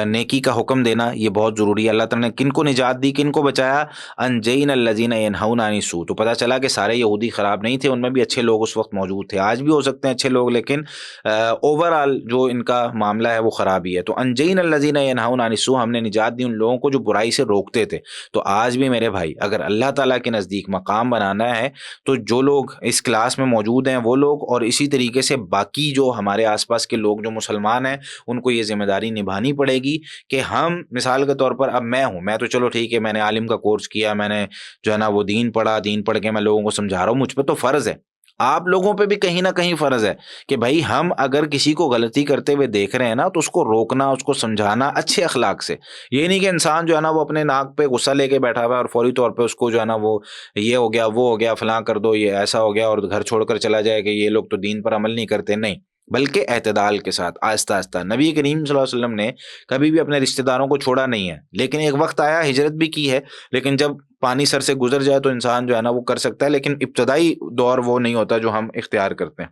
نیکی کا حکم دینا یہ بہت ضروری ہے۔ اللہ تعالیٰ نے کن کو نجات دی، کن کو بچایا؟ انجین الذین ینہون عن السوء، تو پتہ چلا کہ سارے یہودی خراب نہیں تھے، ان میں بھی اچھے لوگ اس وقت موجود تھے، آج بھی ہو سکتے ہیں اچھے لوگ، لیکن اوور آل جو ان کا معاملہ ہے وہ خراب ہی ہے۔ تو انجین الذین ینہون عن السوء، ہم نے نجات دی ان لوگوں کو جو برائی سے روکتے تھے۔ تو آج بھی میرے بھائی اگر اللہ تعالیٰ کے نزدیک مقام بنانا ہے تو جو لوگ اس کلاس میں موجود ہیں وہ لوگ، اور اسی طریقے سے باقی جو ہمارے آس پاس کے لوگ جو مسلمان ہیں، ان کو یہ ذمہ داری نبھانی پڑے گی کہ ہم مثال کے طور پر، اب میں ہوں، میں تو چلو ٹھیک ہے، میں نے عالم کا کورس کیا، میں نے جو ہے نا وہ دین پڑھا، دین پڑھ کے میں لوگوں کو سمجھا رہا ہوں، مجھ پہ تو فرض ہے، آپ لوگوں پہ بھی کہیں نہ کہیں فرض ہے کہ بھائی ہم اگر کسی کو غلطی کرتے ہوئے دیکھ رہے ہیں نا تو اس کو روکنا، اس کو سمجھانا اچھے اخلاق سے۔ یہ نہیں کہ انسان جو ہے نا وہ اپنے ناک پہ غصہ لے کے بیٹھا ہوا ہے اور فوری طور پہ اس کو جو ہے نا وہ یہ ہو گیا، وہ ہو گیا، فلاں کر دو، یہ ایسا ہو گیا، اور گھر چھوڑ کر چلا جائے کہ یہ لوگ تو دین پر عمل نہیں کرتے، نہیں، بلکہ اعتدال کے ساتھ آہستہ آہستہ۔ نبی کریم صلی اللہ علیہ وسلم نے کبھی بھی اپنے رشتہ داروں کو چھوڑا نہیں ہے، لیکن ایک وقت آیا ہجرت بھی کی ہے، لیکن جب پانی سر سے گزر جائے تو انسان جو ہے نا وہ کر سکتا ہے، لیکن ابتدائی دور وہ نہیں ہوتا جو ہم اختیار کرتے ہیں۔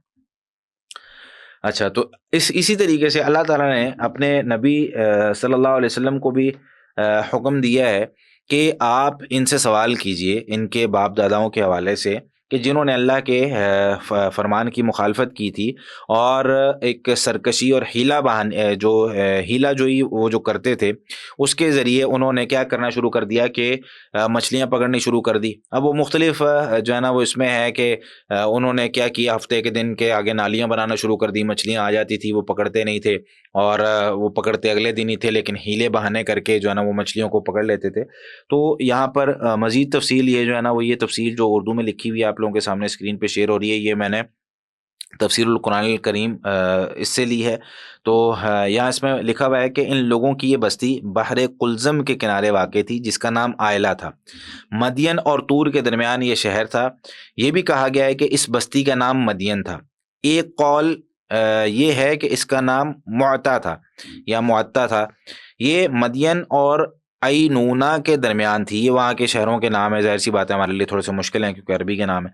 اچھا، تو اسی طریقے سے اللہ تعالیٰ نے اپنے نبی صلی اللہ علیہ وسلم کو بھی حکم دیا ہے کہ آپ ان سے سوال کیجئے، ان کے باپ داداؤں کے حوالے سے، کہ جنہوں نے اللہ کے فرمان کی مخالفت کی تھی اور ایک سرکشی اور ہیلا جوئی وہ جو کرتے تھے، اس کے ذریعے انہوں نے کیا کرنا شروع کر دیا کہ مچھلیاں پکڑنی شروع کر دی۔ اب وہ مختلف جو ہے نا وہ اس میں ہے کہ انہوں نے کیا کیا، ہفتے کے دن کے آگے نالیاں بنانا شروع کر دی، مچھلیاں آ جاتی تھی، وہ پکڑتے نہیں تھے، اور وہ پکڑتے اگلے دن ہی تھے، لیکن ہیلے بہانے کر کے جو ہے نا وہ مچھلیوں کو پکڑ لیتے تھے۔ تو یہاں پر مزید تفصیل یہ جو ہے نا وہ یہ تفصیل جو اردو میں لکھی ہوئی ہے آپ لوگوں کے سامنے اسکرین پہ شیئر ہو رہی ہے، یہ میں نے تفسیر القرآن الکریم اس سے لی ہے۔ تو یہاں اس میں لکھا ہوا ہے کہ ان لوگوں کی یہ بستی بحر قلزم کے کنارے واقع تھی جس کا نام آئلہ تھا، مدین اور طور کے درمیان یہ شہر تھا۔ یہ بھی کہا گیا ہے کہ اس بستی کا نام مدین تھا۔ ایک قول یہ ہے کہ اس کا نام معتا تھا یا معتا تھا۔ یہ مدین اور اینونا کے درمیان تھی، یہ وہاں کے شہروں کے نام ہے، ظاہر سی بات ہے ہمارے لیے تھوڑے سے مشکل ہیں کیونکہ عربی کے نام ہے۔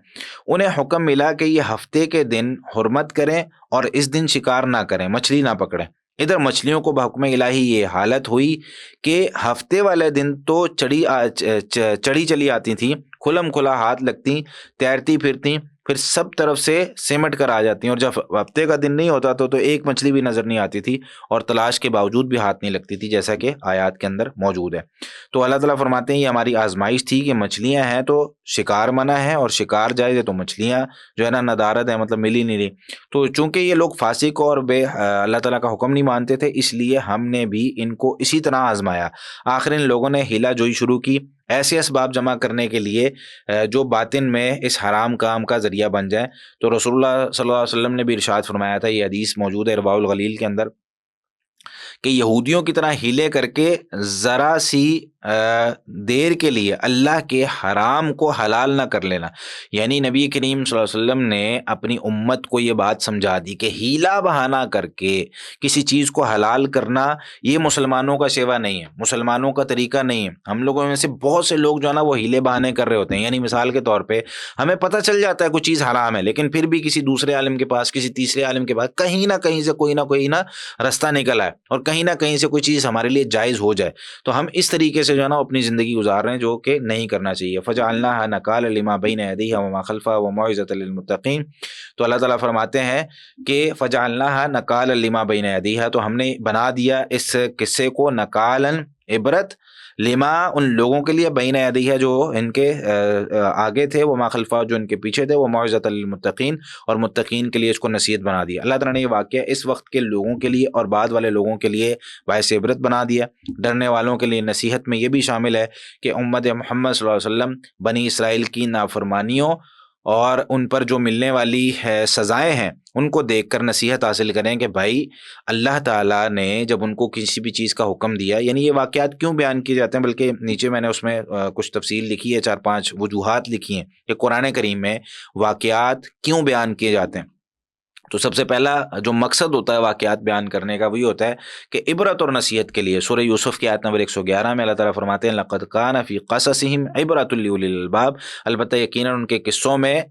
انہیں حکم ملا کہ یہ ہفتے کے دن حرمت کریں اور اس دن شکار نہ کریں، مچھلی نہ پکڑیں۔ ادھر مچھلیوں کو بحکم الہی یہ حالت ہوئی کہ ہفتے والے دن تو چڑھی چلی آتی تھیں، کھلم کھلا ہاتھ لگتی، تیرتی پھرتی، پھر سب طرف سے سمٹ کر آ جاتی ہیں، اور جب ہفتے کا دن نہیں ہوتا تو ایک مچھلی بھی نظر نہیں آتی تھی، اور تلاش کے باوجود بھی ہاتھ نہیں لگتی تھی، جیسا کہ آیات کے اندر موجود ہے۔ تو اللہ تعالیٰ فرماتے ہیں یہ ہماری آزمائش تھی کہ مچھلیاں ہیں تو شکار منع ہے، اور شکار جائز ہے تو مچھلیاں جو ہے نا ندارت ہے، مطلب مل ہی نہیں رہی۔ تو چونکہ یہ لوگ فاسق اور اللہ تعالیٰ کا حکم نہیں مانتے تھے، اس لیے ہم نے بھی ان کو اسی طرح آزمایا۔ آخر ان لوگوں نے ہیلا جوئی شروع کی، ایسے اسباب جمع کرنے کے لیے جو باطن میں اس حرام کام کا ذریعہ بن جائیں۔ تو رسول اللہ صلی اللہ علیہ وسلم نے بھی ارشاد فرمایا تھا، یہ حدیث موجود ہے ارواء الغلیل کے اندر، کہ یہودیوں کی طرح ہیلے کر کے ذرا سی دیر کے لیے اللہ کے حرام کو حلال نہ کر لینا۔ یعنی نبی کریم صلی اللہ علیہ وسلم نے اپنی امت کو یہ بات سمجھا دی کہ ہیلا بہانہ کر کے کسی چیز کو حلال کرنا یہ مسلمانوں کا شیوا نہیں ہے، مسلمانوں کا طریقہ نہیں ہے۔ ہم لوگوں میں سے بہت سے لوگ جو ہے نا وہ ہیلے بہانے کر رہے ہوتے ہیں، یعنی مثال کے طور پہ ہمیں پتہ چل جاتا ہے کوئی چیز حرام ہے، لیکن پھر بھی کسی دوسرے عالم کے پاس، کسی تیسرے عالم کے پاس کہیں نہ کہیں سے کوئی نہ راستہ نکل آئے اور کہیں نہ کہیں سے کوئی چیز ہمارے لیے جائز ہو جائے، تو ہم اس طریقے سے جو ہے نا اپنی زندگی گزار رہے ہیں، جو کہ نہیں کرنا چاہیے۔ فجعلناها نکالا لما بین یدیها وما خلفها وموعظۃ للمتقین۔ تو اللہ تعالیٰ فرماتے ہیں کہ فجعلناها نکالا لما بین یدیها، تو ہم نے بنا دیا اس قصے کو نکالا، عبرت، لما ان لوگوں کے لیے، بین یدیہ جو ان کے آگے تھے، وما خلفہ جو ان کے پیچھے تھے، وموعظۃ للمتقین، اور متقین کے لیے اس کو نصیحت بنا دیا۔ اللہ تعالیٰ نے یہ واقعہ اس وقت کے لوگوں کے لیے اور بعد والے لوگوں کے لیے باعث عبرت بنا دیا۔ ڈرنے والوں کے لیے نصیحت میں یہ بھی شامل ہے کہ امت محمد صلی اللہ علیہ وسلم بنی اسرائیل کی نافرمانیوں اور ان پر جو ملنے والی سزائیں ہیں ان کو دیکھ کر نصیحت حاصل کریں کہ بھائی اللہ تعالیٰ نے جب ان کو کسی بھی چیز کا حکم دیا، یعنی یہ واقعات کیوں بیان کیے جاتے ہیں، بلکہ نیچے میں نے اس میں کچھ تفصیل لکھی ہے، 4-5 وجوہات لکھی ہیں کہ قرآن کریم میں واقعات کیوں بیان کیے جاتے ہیں۔ تو سب سے پہلا جو مقصد ہوتا ہے واقعات بیان کرنے کا وہی ہوتا ہے کہ عبرت اور نصیحت کے لیے۔ سورہ یوسف کی آیت نمبر 111 میں اللہ تعالیٰ فرماتے ہیں لقد کان فی قصصہم عبرۃ لأولی الالباب، البتہ یقیناً ان کے قصوں میں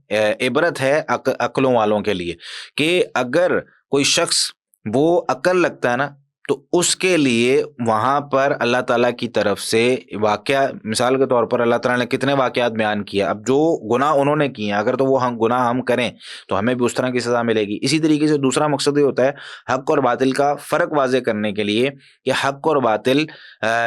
عبرت ہے عقلوں والوں کے لیے، کہ اگر کوئی شخص وہ عقل لگتا ہے نا، تو اس کے لیے وہاں پر اللہ تعالیٰ کی طرف سے واقعہ، مثال کے طور پر اللہ تعالیٰ نے کتنے واقعات بیان کیا، اب جو گناہ انہوں نے کیے ہیں اگر تو وہ گناہ ہم کریں تو ہمیں بھی اس طرح کی سزا ملے گی. اسی طریقے سے دوسرا مقصد یہ ہوتا ہے حق اور باطل کا فرق واضح کرنے کے لیے کہ حق اور باطل،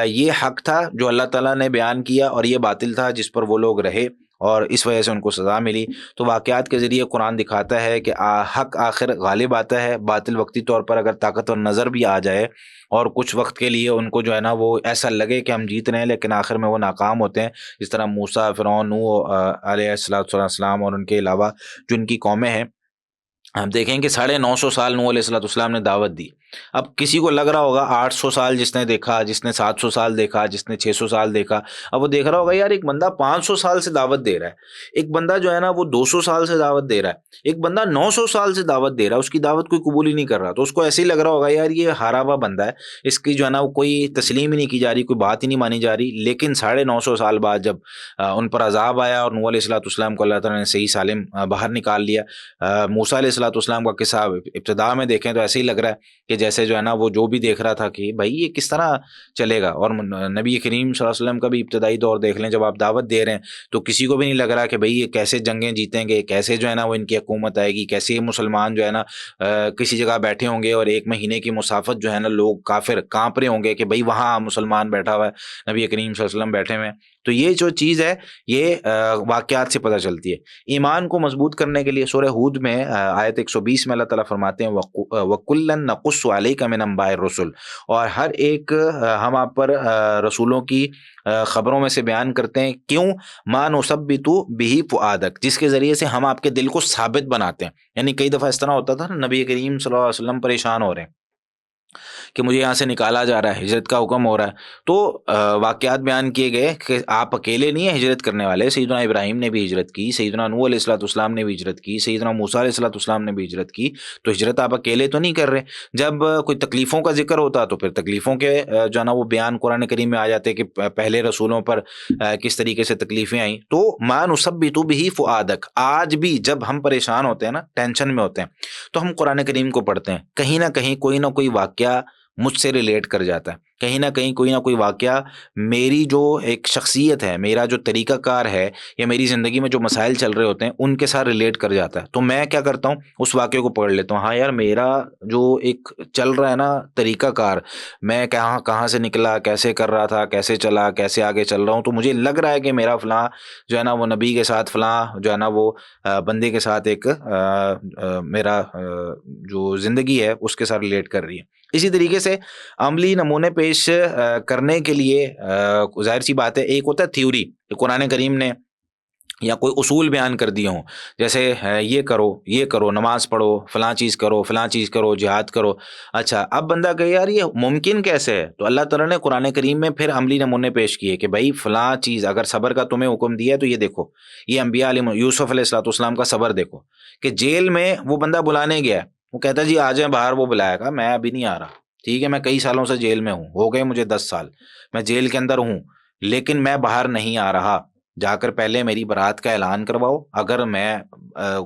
یہ حق تھا جو اللہ تعالیٰ نے بیان کیا اور یہ باطل تھا جس پر وہ لوگ رہے اور اس وجہ سے ان کو سزا ملی. تو واقعات کے ذریعے قرآن دکھاتا ہے کہ حق آخر غالب آتا ہے، باطل وقتی طور پر اگر طاقتور نظر بھی آ جائے اور کچھ وقت کے لیے ان کو جو ہے نا وہ ایسا لگے کہ ہم جیت رہے ہیں، لیکن آخر میں وہ ناکام ہوتے ہیں. جس طرح موسیٰ، فرعون، نوح علیہ السلام اور ان کے علاوہ جو ان کی قومیں ہیں، ہم دیکھیں کہ 950 سال نوح علیہ السلام نے دعوت دی. اب کسی کو لگ رہا ہوگا 800 سال جس نے دیکھا، جس نے 700 سال دیکھا، جس نے 600 سال دیکھا، اب وہ دیکھ رہا ہوگا یار ایک بندہ 500 سال سے دعوت دے رہا ہے، ایک بندہ جو ہے نا وہ 200 سال سے دعوت دے رہا ہے، ایک بندہ 900 سال سے دعوت دے رہا ہے، اس کی دعوت کوئی قبول ہی نہیں کر رہا. تو اس کو ایسے ہی لگ رہا ہوگا یار یہ ہارا ہوا بندہ ہے، اس کی جو ہے نا وہ کوئی تسلیم ہی نہیں کی جا رہی، کوئی بات ہی نہیں مانی جا رہی. لیکن 950 سال بعد جب ان پر عذاب آیا اور نوح علیہ السلام کو اللہ تعالیٰ نے صحیح سالم باہر نکال لیا. موسیٰ علیہ السلام کا قصہ ابتدا میں دیکھیں تو ایسے ہی لگ رہا ہے کہ جیسے جو ہے نا وہ جو بھی دیکھ رہا تھا کہ بھائی یہ کس طرح چلے گا. اور نبی کریم صلی اللہ علیہ وسلم کا بھی ابتدائی دور دیکھ لیں، جب آپ دعوت دے رہے ہیں تو کسی کو بھی نہیں لگ رہا کہ بھائی یہ کیسے جنگیں جیتیں گے، کیسے جو ہے نا وہ ان کی حکومت آئے گی، کیسے یہ مسلمان جو ہے نا کسی جگہ بیٹھے ہوں گے اور 1 مہینے کی مسافت جو ہے نا لوگ کافر کانپ رہے ہوں گے کہ بھائی وہاں مسلمان بیٹھا ہوا ہے، نبی کریم صلی اللہ علیہ وسلم بیٹھے ہوئے ہیں. تو یہ جو چیز ہے یہ واقعات سے پتہ چلتی ہے. ایمان کو مضبوط کرنے کے لیے سورہ ہود میں آیت 120 میں اللہ تعالیٰ فرماتے ہیں وَكُلًّا نَقُصُّ عَلَيْكَ مِنْ أَنْبَاءِ الرُّسُلِ، اور ہر ایک ہم آپ پر رسولوں کی خبروں میں سے بیان کرتے ہیں. کیوں؟ مَا نُثَبِّتُ بِهِ فُؤَادَكَ، جس کے ذریعے سے ہم آپ کے دل کو ثابت بناتے ہیں. یعنی کئی دفعہ اس طرح ہوتا تھا نا، نبی کریم صلی اللہ علیہ وسلم پریشان ہو رہے ہیں کہ مجھے یہاں سے نکالا جا رہا ہے، ہجرت کا حکم ہو رہا ہے، تو واقعات بیان کیے گئے کہ آپ اکیلے نہیں ہیں ہجرت کرنے والے. سیدنا ابراہیم نے بھی ہجرت کی، سیدنا نوح علیہ السلام نے بھی ہجرت کی، سیدنا موسیٰ علیہ السلام نے بھی ہجرت کی. تو ہجرت آپ اکیلے تو نہیں کر رہے. جب کوئی تکلیفوں کا ذکر ہوتا تو پھر تکلیفوں کے جو ہے نا وہ بیان قرآن کریم میں آ جاتے کہ پہلے رسولوں پر کس طریقے سے تکلیفیں آئیں. تو مَا نُثَبِّتُ بِهِ فُؤَادَكَ، آج بھی جب ہم پریشان ہوتے ہیں نا، ٹینشن میں ہوتے ہیں، تو ہم قرآن کریم کو پڑھتے ہیں، کہیں نہ کہیں کوئی نہ کوئی واقعہ مجھ سے ریلیٹ کر جاتا ہے، کہیں نہ کہیں کوئی نہ کوئی واقعہ میری جو ایک شخصیت ہے، میرا جو طریقہ کار ہے، یا میری زندگی میں جو مسائل چل رہے ہوتے ہیں ان کے ساتھ ریلیٹ کر جاتا ہے. تو میں کیا کرتا ہوں، اس واقعے کو پڑھ لیتا ہوں. ہاں یار میرا جو ایک چل رہا ہے نا طریقہ کار، میں کہاں سے نکلا، کیسے کر رہا تھا، کیسے چلا، کیسے آگے چل رہا ہوں، تو مجھے لگ رہا ہے کہ میرا فلاں جو ہے نا وہ نبی کے ساتھ، فلاں جو ہے نا وہ بندے کے ساتھ ایک میرا جو زندگی ہے اس کے ساتھ ریلیٹ کر رہی ہے. اسی طریقے سے عملی نمونے پیش کرنے کے لیے ظاہر سی بات ہے، ایک ہوتا ہے تھیوری، قرآن کریم نے یا کوئی اصول بیان کر دیے ہوں، جیسے یہ کرو، یہ کرو، نماز پڑھو، فلاں چیز کرو، فلاں چیز کرو، جہاد کرو. اچھا اب بندہ کہے یار یہ ممکن کیسے ہے، تو اللہ تعالیٰ نے قرآن کریم میں پھر عملی نمونے پیش کیے کہ بھائی فلاں چیز اگر صبر کا تمہیں حکم دیا ہے تو یہ دیکھو، یہ انبیاء علیہ یوسف علیہ السلام کا صبر دیکھو کہ جیل میں وہ بندہ بلانے گیا ہے، وہ کہتا جی آ جائیں باہر، وہ بلایا گا میں ابھی نہیں آ رہا، ٹھیک ہے میں کئی سالوں سے جیل میں ہوں، ہو گئے مجھے 10 سال میں جیل کے اندر ہوں، لیکن میں باہر نہیں آ رہا، جا کر پہلے میری برات کا اعلان کرواؤ، اگر میں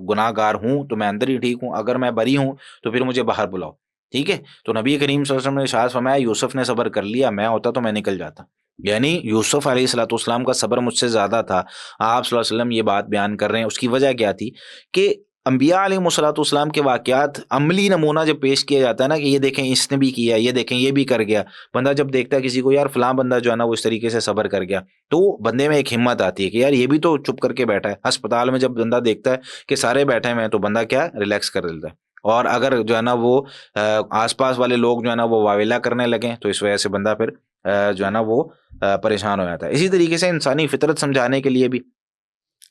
گناہ گار ہوں تو میں اندر ہی ٹھیک ہوں، اگر میں بری ہوں تو پھر مجھے باہر بلاؤ. ٹھیک ہے. تو نبی کریم صلی اللہ علیہ وسلم نے ارشاد فرمایا یوسف نے صبر کر لیا، میں ہوتا تو میں نکل جاتا. یعنی یوسف علیہ السلام کا صبر مجھ سے زیادہ تھا. آپ صلی اللہ علیہ وسلم یہ بات بیان کر رہے ہیں، اس کی وجہ کیا تھی کہ انبیاء علیہ السلام کے واقعات عملی نمونہ جب پیش کیا جاتا ہے نا کہ یہ دیکھیں اس نے بھی کیا، یہ دیکھیں یہ بھی کر گیا، بندہ جب دیکھتا ہے کسی کو یار فلاں بندہ جو ہے نا وہ اس طریقے سے صبر کر گیا، تو بندے میں ایک ہمت آتی ہے کہ یار یہ بھی تو چپ کر کے بیٹھا ہے. ہسپتال میں جب بندہ دیکھتا ہے کہ سارے بیٹھے ہوئے ہیں تو بندہ کیا ریلیکس کر لیتا ہے. اور اگر جو ہے نا وہ آس پاس والے لوگ جو ہے نا وہ واویلا کرنے لگیں تو اس وجہ سے بندہ پھر جو ہے نا وہ پریشان ہو جاتا ہے. اسی طریقے سے انسانی فطرت سمجھانے کے لیے بھی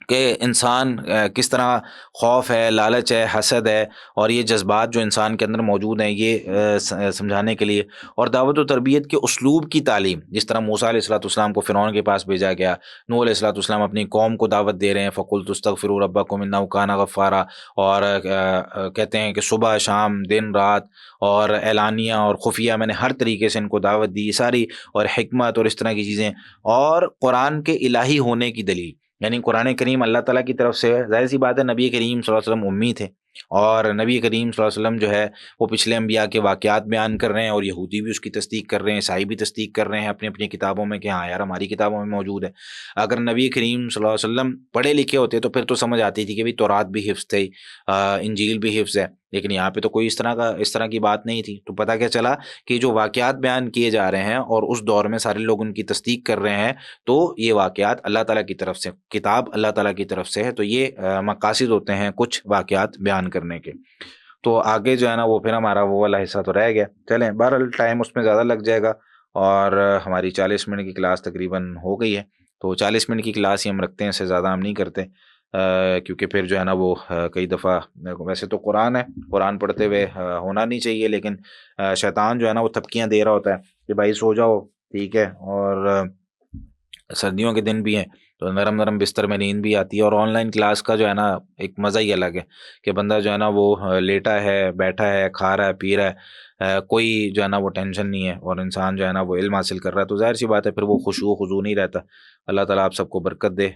کہ انسان کس طرح خوف ہے، لالچ ہے، حسد ہے، اور یہ جذبات جو انسان کے اندر موجود ہیں، یہ سمجھانے کے لیے، اور دعوت و تربیت کے اسلوب کی تعلیم، جس طرح موسیٰ علیہ السلام کو فرعون کے پاس بھیجا گیا، نوح علیہ السلام اپنی قوم کو دعوت دے رہے ہیں فَقُلْتُ اسْتَغْفِرُوا رَبَّكُمْ إِنَّهُ كَانَ غَفَّارًا، اور کہتے ہیں کہ صبح شام دن رات اور اعلانیہ اور خفیہ میں نے ہر طریقے سے ان کو دعوت دی ساری، اور حکمت اور اس طرح کی چیزیں، اور قرآن کے الہی ہونے کی دلیل. یعنی قرآن کریم اللہ تعالیٰ کی طرف سے، ظاہر سی بات ہے نبی کریم صلی اللہ علیہ وسلم امی تھے، اور نبی کریم صلی اللہ علیہ وسلم جو ہے وہ پچھلے انبیاء کے واقعات بیان کر رہے ہیں، اور یہودی بھی اس کی تصدیق کر رہے ہیں، عیسائی بھی تصدیق کر رہے ہیں اپنی اپنی کتابوں میں کہ ہاں یار ہماری کتابوں میں موجود ہے۔ اگر نبی کریم صلی اللہ علیہ وسلم پڑھے لکھے ہوتے تو پھر تو سمجھ آتی تھی کہ بھی تورات بھی حفظ تھی، انجیل بھی حفظ ہے، لیکن یہاں پہ تو کوئی اس طرح کی بات نہیں تھی۔ تو پتہ کیا چلا کہ جو واقعات بیان کیے جا رہے ہیں اور اس دور میں سارے لوگ ان کی تصدیق کر رہے ہیں، تو یہ واقعات اللہ تعالیٰ کی طرف سے، کتاب اللہ تعالیٰ کی طرف سے ہے، تو یہ مقاصد ہوتے ہیں کچھ واقعات بیان کرنے کے۔ تو آگے جو ہے نا وہ پھر ہمارا وہ والا حصہ تو رہ گیا، چلیں بہرحال ٹائم اس میں زیادہ لگ جائے گا، اور ہماری 40 منٹ کی کلاس تقریباً ہو گئی ہے، تو 40 منٹ کی کلاس ہی ہم رکھتے ہیں، اس سے زیادہ ہم نہیں کرتے، کیونکہ پھر جو ہے نا وہ کئی دفعہ ویسے تو قرآن ہے، قرآن پڑھتے ہوئے ہونا نہیں چاہیے، لیکن شیطان جو ہے نا وہ تھپکیاں دے رہا ہوتا ہے کہ بھائی سو جاؤ، ٹھیک ہے، اور سردیوں کے دن بھی ہیں تو نرم نرم بستر میں نیند بھی آتی ہے، اور آن لائن کلاس کا جو ہے نا ایک مزہ ہی الگ ہے کہ بندہ جو ہے نا وہ لیٹا ہے، بیٹھا ہے، کھا رہا ہے، پی رہا ہے، کوئی جو ہے نا وہ ٹینشن نہیں ہے، اور انسان جو ہے نا وہ علم حاصل کر رہا ہے، تو ظاہر سی بات ہے پھر وہ خشوع و خضوع نہیں رہتا۔ اللہ تعالیٰ آپ سب کو برکت دے۔